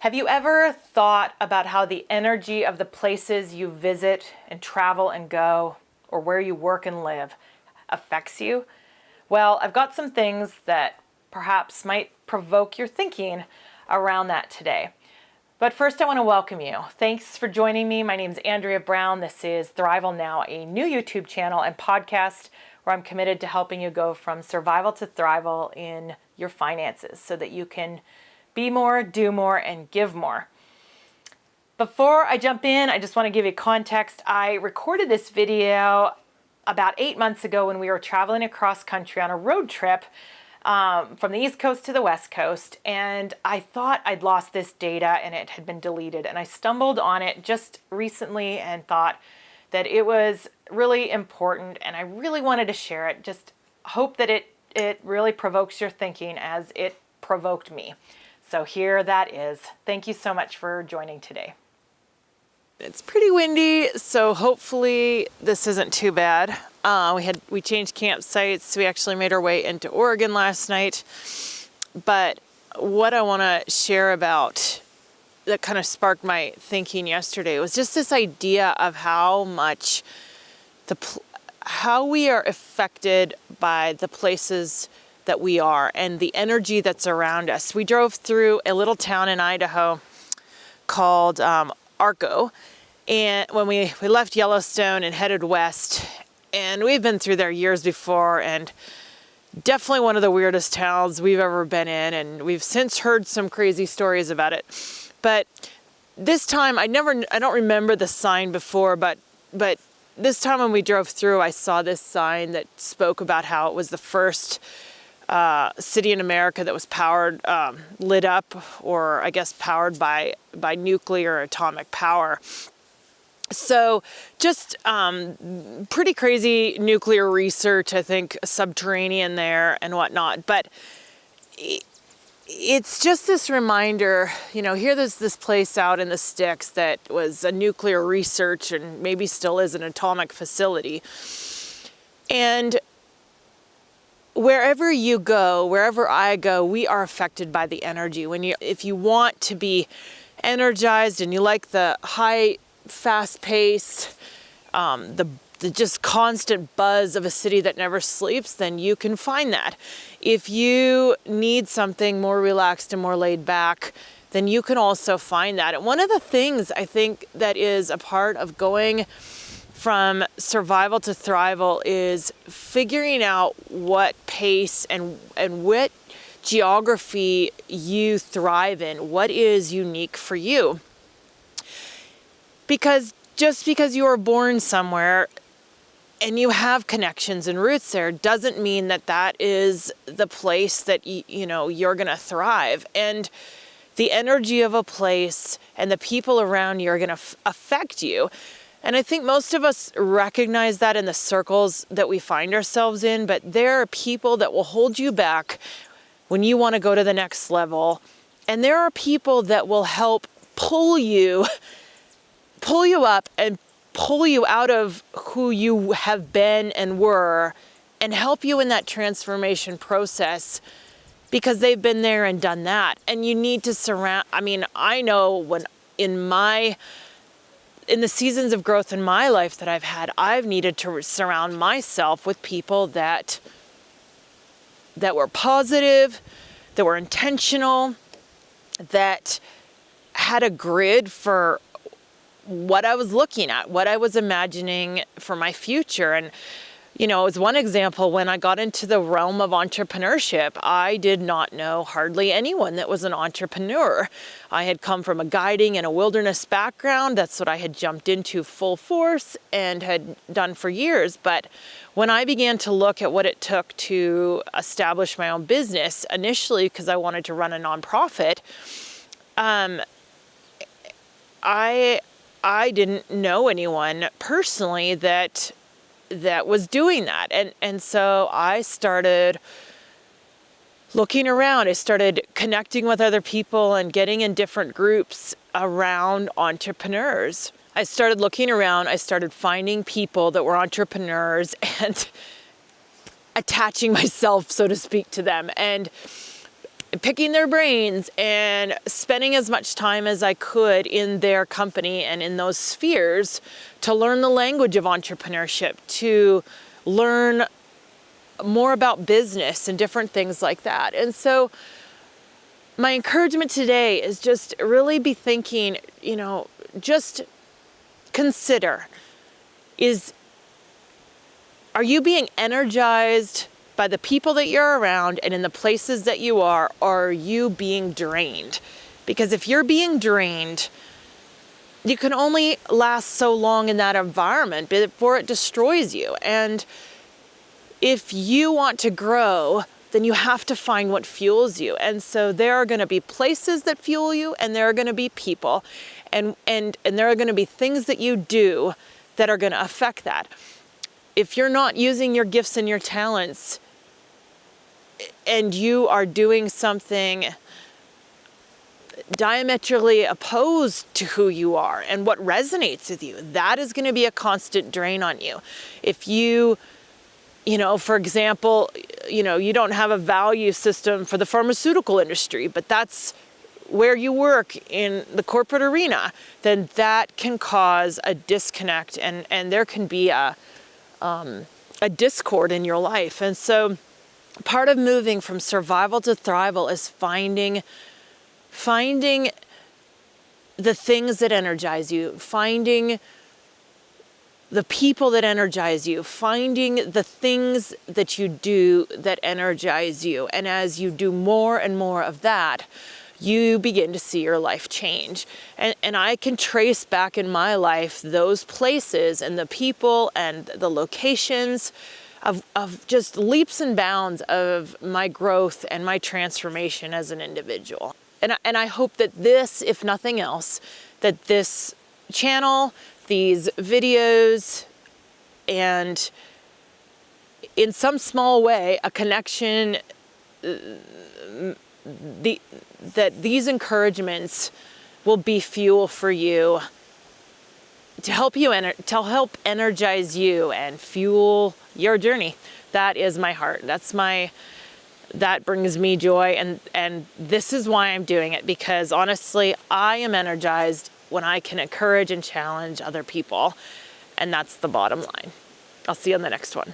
Have you ever thought about how the energy of the places you visit and travel and go, or where you work and live, affects you? Well, I've got some things that perhaps might provoke your thinking around that today. But first, I want to welcome you. Thanks for joining me. My name is Andrea Brown. This is Thrival Now, a new YouTube channel and podcast where I'm committed to helping you go from survival to thrival in your finances so that you can be more, do more, and give more. Before I jump in, I just want to give you context. I recorded this video about 8 months ago when we were traveling across country on a road trip from the East Coast to the West Coast, and I thought I'd lost this data and it had been deleted, and I stumbled on it just recently and thought that it was really important and I really wanted to share it. Just hope that it really provokes your thinking as it provoked me. So here that is. Thank you so much for joining today. It's pretty windy, so hopefully this isn't too bad. We changed campsites. We actually made our way into Oregon last night. But what I want to share about that kind of sparked my thinking yesterday was just this idea of how much how we are affected by the places that we are and the energy that's around us. We drove through a little town in Idaho called Arco, and when we left Yellowstone and headed west, and we've been through there years before, and definitely one of the weirdest towns we've ever been in, and we've since heard some crazy stories about it. But this time, I don't remember the sign before, but this time when we drove through, I saw this sign that spoke about how it was the first city in America that was lit up, or I guess powered by nuclear or atomic power. So just pretty crazy nuclear research, I think, subterranean there and whatnot. But it's just this reminder, here there's this place out in the sticks that was a nuclear research and maybe still is an atomic facility. And wherever you go, wherever I go, we are affected by the energy. If you want to be energized and you like the high, fast pace, the just constant buzz of a city that never sleeps, then you can find that. If you need something more relaxed and more laid back, then you can also find that. And one of the things I think that is a part of going from survival to thrival is figuring out what pace and what geography you thrive in, what is unique for you. Because just because you were born somewhere and you have connections and roots there doesn't mean that is the place that you're going to thrive. And the energy of a place and the people around you are going to affect you. And I think most of us recognize that in the circles that we find ourselves in, but there are people that will hold you back when you want to go to the next level. And there are people that will help pull you up and pull you out of who you have been and were and help you in that transformation process because they've been there and done that. And you need to I know when in the seasons of growth in my life that I've had, I've needed to surround myself with people that were positive, that were intentional, that had a grid for what I was looking at, what I was imagining for my future. And, as one example, when I got into the realm of entrepreneurship, I did not know hardly anyone that was an entrepreneur. I had come from a guiding and a wilderness background. That's what I had jumped into full force and had done for years. But when I began to look at what it took to establish my own business, initially because I wanted to run a nonprofit, I didn't know anyone personally that was doing that. And so I started looking around. I started connecting with other people and getting in different groups around entrepreneurs. I started looking around. I started finding people that were entrepreneurs and attaching myself, so to speak, to them. And picking their brains and spending as much time as I could in their company and in those spheres to learn the language of entrepreneurship, to learn more about business and different things like that. And so my encouragement today is just really be thinking, just consider, are you being energized by the people that you're around and in the places that you are, or are you being drained? Because if you're being drained, you can only last so long in that environment before it destroys you. And if you want to grow, then you have to find what fuels you. And so there are going to be places that fuel you, and there are going to be people, and there are going to be things that you do that are going to affect that. If you're not using your gifts and your talents, and you are doing something diametrically opposed to who you are and what resonates with you, that is going to be a constant drain on you. If you, for example, you don't have a value system for the pharmaceutical industry, but that's where you work in the corporate arena, then that can cause a disconnect, and there can be a discord in your life. And so part of moving from survival to thrival is finding the things that energize you, finding the people that energize you, finding the things that you do that energize you. And as you do more and more of that, you begin to see your life change. And I can trace back in my life those places and the people and the locations of just leaps and bounds of my growth and my transformation as an individual. And I hope that this, if nothing else, that this channel, these videos, and in some small way, a connection, that these encouragements will be fuel for you to help help energize you and fuel your journey. That is my heart. That brings me joy, and this is why I'm doing it, because honestly, I am energized when I can encourage and challenge other people, and that's the bottom line. I'll see you on the next one.